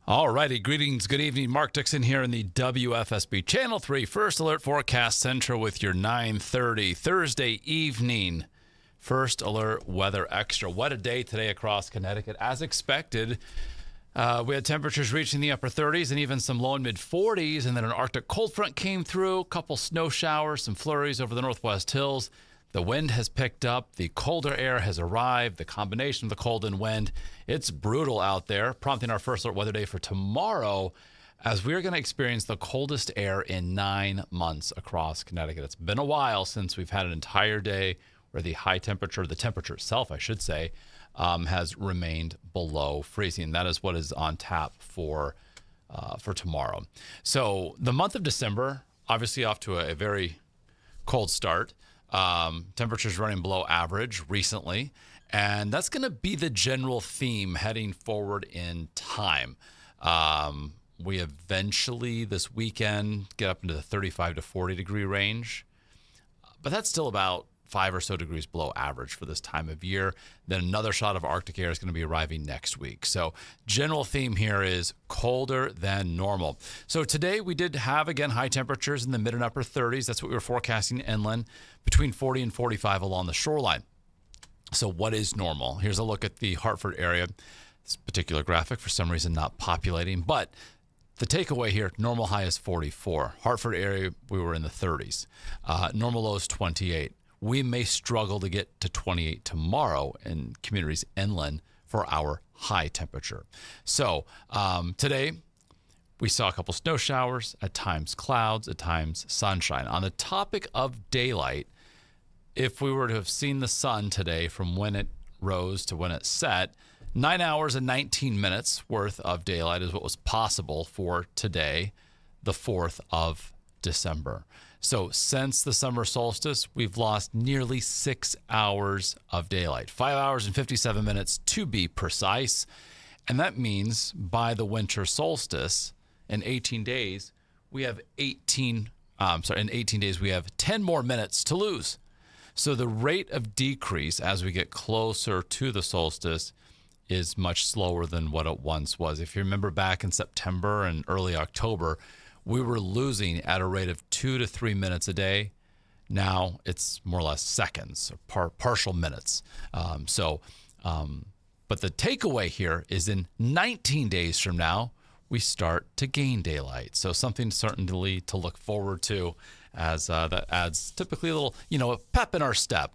All righty. Greetings. Good evening. Mark Dixon here in the WFSB Channel 3 First Alert Forecast Center with your 9:30 Thursday evening First Alert Weather Extra. What a day today across Connecticut. As expected, we had temperatures reaching the upper 30s and even some low and mid 40s, and then an Arctic cold front came through, a couple snow showers, some flurries over the Northwest Hills. The wind has picked up. The colder air has arrived. The combination of the cold and wind, it's brutal out there, prompting our first alert weather day for tomorrow as we're going to experience the coldest air in 9 months across Connecticut. It's been a while since we've had an entire day where the temperature itself, I should say, has remained below freezing. That is what is on tap for tomorrow. So the month of December, obviously off to a very cold start. Temperatures running below average recently, and that's going to be the general theme heading forward in time. We eventually this weekend get up into the 35 to 40 degree range, but that's still about 5 or so degrees below average for this time of year. Then another shot of Arctic air is going to be arriving next week. So general theme here is colder than normal. So today we did have, again, high temperatures in the mid and upper 30s. That's what we were forecasting inland, between 40 and 45 along the shoreline. So what is normal? Here's a look at the Hartford area. This particular graphic, for some reason, not populating, but the takeaway here, normal high is 44. Hartford area, we were in the 30s. Normal low is 28. We may struggle to get to 28 tomorrow in communities inland for our high temperature. So today we saw a couple snow showers, at times clouds, at times sunshine. On the topic of daylight, if we were to have seen the sun today from when it rose to when it set, 9 hours and 19 minutes worth of daylight is what was possible for today, the 4th of December. So since the summer solstice, we've lost nearly 6 hours of daylight, 5 hours and 57 minutes to be precise. And that means by the winter solstice, in 18 days, we have 10 more minutes to lose. So the rate of decrease as we get closer to the solstice is much slower than what it once was. If you remember back in September and early October, we were losing at a rate of 2 to 3 minutes a day. Now it's more or less seconds, or partial minutes. But the takeaway here is in 19 days from now, we start to gain daylight. So something certainly to look forward to, as that adds typically a little, a pep in our step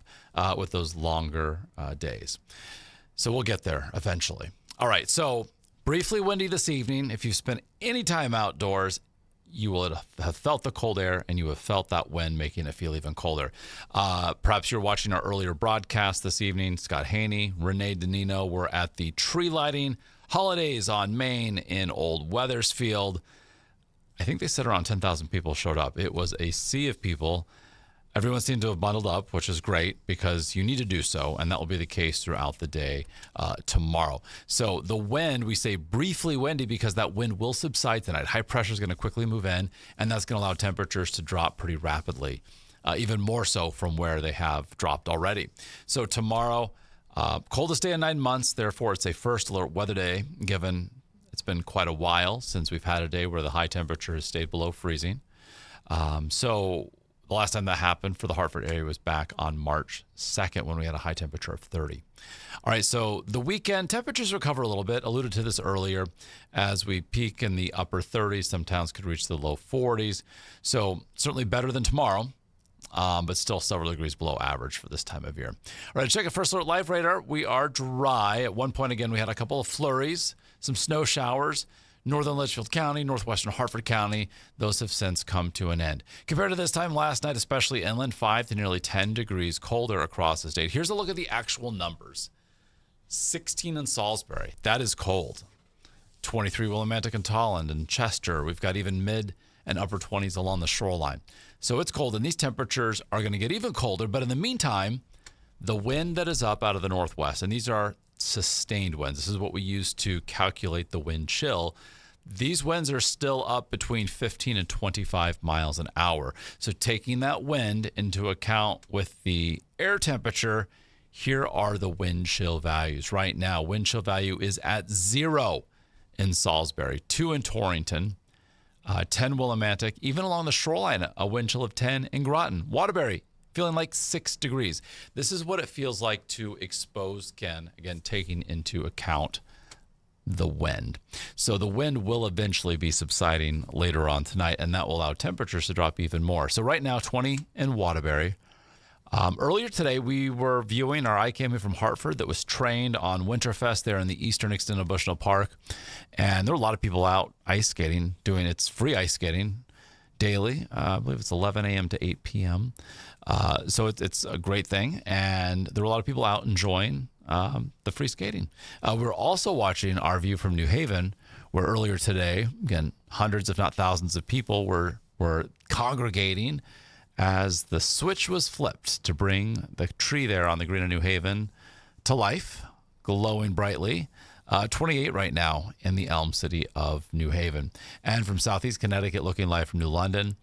with those longer days. So we'll get there eventually. All right, so briefly windy this evening. If you've spent any time outdoors, you will have felt the cold air, and you have felt that wind making it feel even colder. Perhaps you're watching our earlier broadcast this evening. Scott Haney, Renee DeNino were at the tree lighting holidays on Main in Old Weathersfield. I think they said around 10,000 people showed up. It was a sea of people. Everyone seemed to have bundled up, which is great because you need to do so, and that will be the case throughout the day tomorrow. So the wind, we say briefly windy because that wind will subside tonight. High pressure is going to quickly move in, and that's going to allow temperatures to drop pretty rapidly, even more so from where they have dropped already. So tomorrow, coldest day in 9 months. Therefore, it's a first alert weather day, given it's been quite a while since we've had a day where the high temperature has stayed below freezing. So the last time that happened for the Hartford area was back on March 2nd when we had a high temperature of 30. All right, so the weekend, temperatures recover a little bit. Alluded to this earlier. As we peak in the upper 30s, some towns could reach the low 40s. So certainly better than tomorrow, but still several degrees below average for this time of year. All right, check a First Alert Live radar. We are dry. At one point, again, we had a couple of flurries, some snow showers. Northern Litchfield County, northwestern Hartford County, those have since come to an end. Compared to this time last night, especially inland, 5 to nearly 10 degrees colder across the state. Here's a look at the actual numbers. 16 in Salisbury. That is cold. 23 Willimantic and Tolland and Chester. We've got even mid and upper 20s along the shoreline. So it's cold, and these temperatures are going to get even colder. But in the meantime, the wind that is up out of the northwest, and these are sustained winds. This is what we use to calculate the wind chill. These winds are still up between 15 and 25 miles an hour. So taking that wind into account with the air temperature, here are the wind chill values. Right now, wind chill value is at 0 in Salisbury, 2 in Torrington, 10 Willimantic, even along the shoreline, a wind chill of 10 in Groton. Waterbury, feeling like 6 degrees. This is what it feels like to expose Ken, again, taking into account the wind. So the wind will eventually be subsiding later on tonight, and that will allow temperatures to drop even more. So right now, 20 in Waterbury. Earlier today, we were viewing our iCam from Hartford that was trained on Winterfest there in the eastern extent of Bushnell Park. And there were a lot of people out ice skating, doing its free ice skating daily. I believe it's 11 a.m. to 8 p.m. So it's a great thing. And there were a lot of people out enjoying the free skating. We're also watching our view from New Haven, where earlier today, again, hundreds if not thousands of people were congregating as the switch was flipped to bring the tree there on the green of New Haven to life, glowing brightly. 28 right now in the Elm City of New Haven. And from southeast Connecticut, looking live from New London,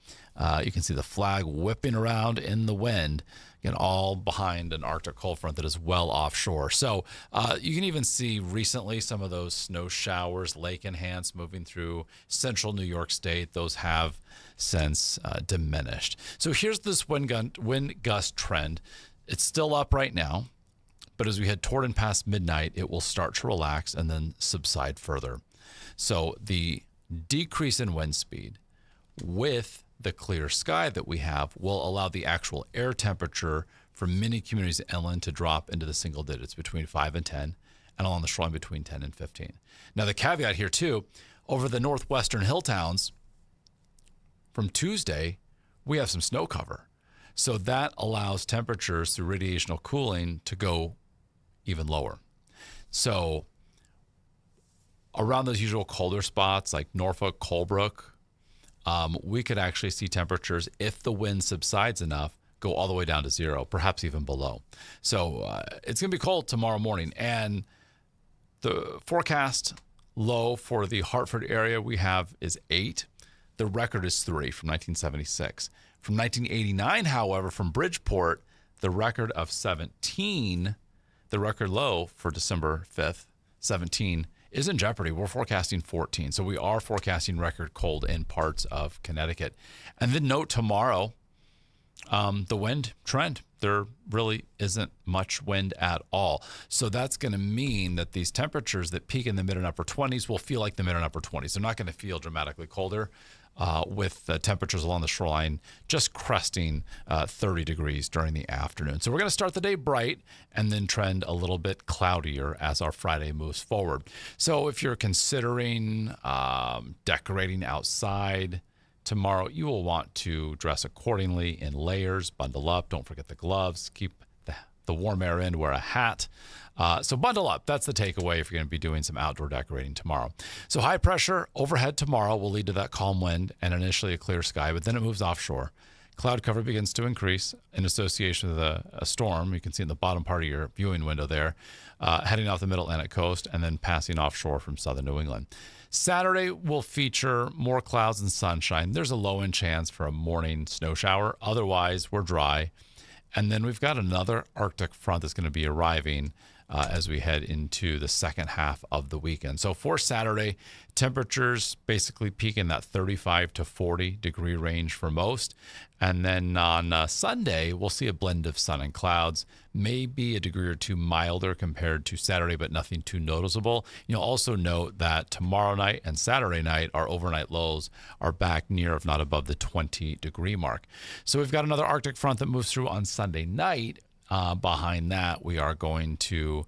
you can see the flag whipping around in the wind, again, all behind an Arctic cold front that is well offshore. So you can even see recently some of those snow showers, lake enhanced, moving through central New York State. Those have since diminished. So here's this wind gust trend. It's still up right now, but as we head toward and past midnight, it will start to relax and then subside further. So the decrease in wind speed with the clear sky that we have will allow the actual air temperature for many communities inland to drop into the single digits between 5 and 10, and along the shoreline between 10 and 15. Now, the caveat here, too, over the northwestern hill towns, from Tuesday, we have some snow cover. So that allows temperatures through radiational cooling to go even lower. So around those usual colder spots like Norfolk, Colebrook, we could actually see temperatures, if the wind subsides enough, go all the way down to 0, perhaps even below. So it's going to be cold tomorrow morning. And the forecast low for the Hartford area we have is 8. The record is 3 from 1976. From 1989, however, from Bridgeport, the record of 17, the record low for December 5th, 17, is in jeopardy. We're forecasting 14. So we are forecasting record cold in parts of Connecticut. And then note tomorrow, the wind trend. There really isn't much wind at all. So that's going to mean that these temperatures that peak in the mid and upper 20s will feel like the mid and upper 20s. They're not going to feel dramatically colder with temperatures along the shoreline just cresting 30 degrees during the afternoon. So we're going to start the day bright and then trend a little bit cloudier as our Friday moves forward. So if you're considering decorating outside tomorrow, you will want to dress accordingly in layers, bundle up, don't forget the gloves, keep the warm air in, wear a hat. So bundle up. That's the takeaway if you're going to be doing some outdoor decorating tomorrow. So high pressure overhead tomorrow will lead to that calm wind and initially a clear sky, but then it moves offshore. Cloud cover begins to increase in association with a storm. You can see in the bottom part of your viewing window there, heading off the middle Atlantic coast and then passing offshore from southern New England. Saturday will feature more clouds and sunshine. There's a low-end chance for a morning snow shower. Otherwise, we're dry. And then we've got another Arctic front that's going to be arriving as we head into the second half of the weekend. So for Saturday, temperatures basically peak in that 35 to 40 degree range for most. And then on Sunday, we'll see a blend of sun and clouds, maybe a degree or two milder compared to Saturday, but nothing too noticeable. You'll also note that tomorrow night and Saturday night, our overnight lows are back near, if not above, the 20 degree mark. So we've got another Arctic front that moves through on Sunday night. Behind that, we are going to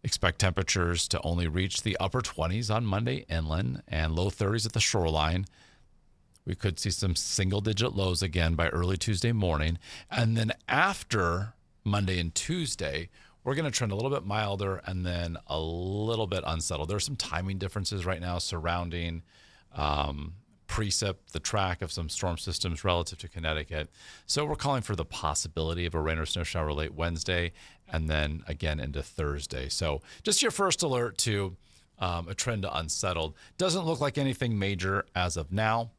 expect temperatures to only reach the upper 20s on Monday inland and low 30s at the shoreline. We could see some single-digit lows again by early Tuesday morning. And then after Monday and Tuesday, we're going to trend a little bit milder and then a little bit unsettled. There are some timing differences right now surrounding precip, the track of some storm systems relative to Connecticut. So we're calling for the possibility of a rain or snow shower late Wednesday and then again into Thursday. So just your first alert to a trend to unsettled. Doesn't look like anything major as of now.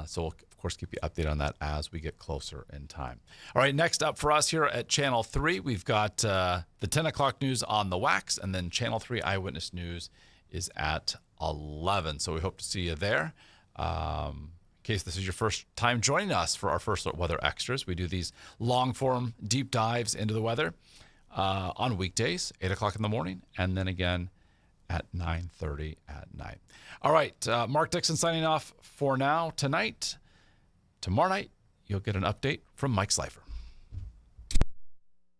So we'll, of course, keep you updated on that as we get closer in time. All right, next up for us here at Channel 3, we've got the 10 o'clock news on the wax, and then Channel 3 Eyewitness News is at 11. So we hope to see you there. In case this is your first time joining us for our first Weather Extras, we do these long-form deep dives into the weather on weekdays, 8 o'clock in the morning, and then again at 9:30 at night. All right, Mark Dixon signing off for now. Tomorrow night, you'll get an update from Mike Slifer.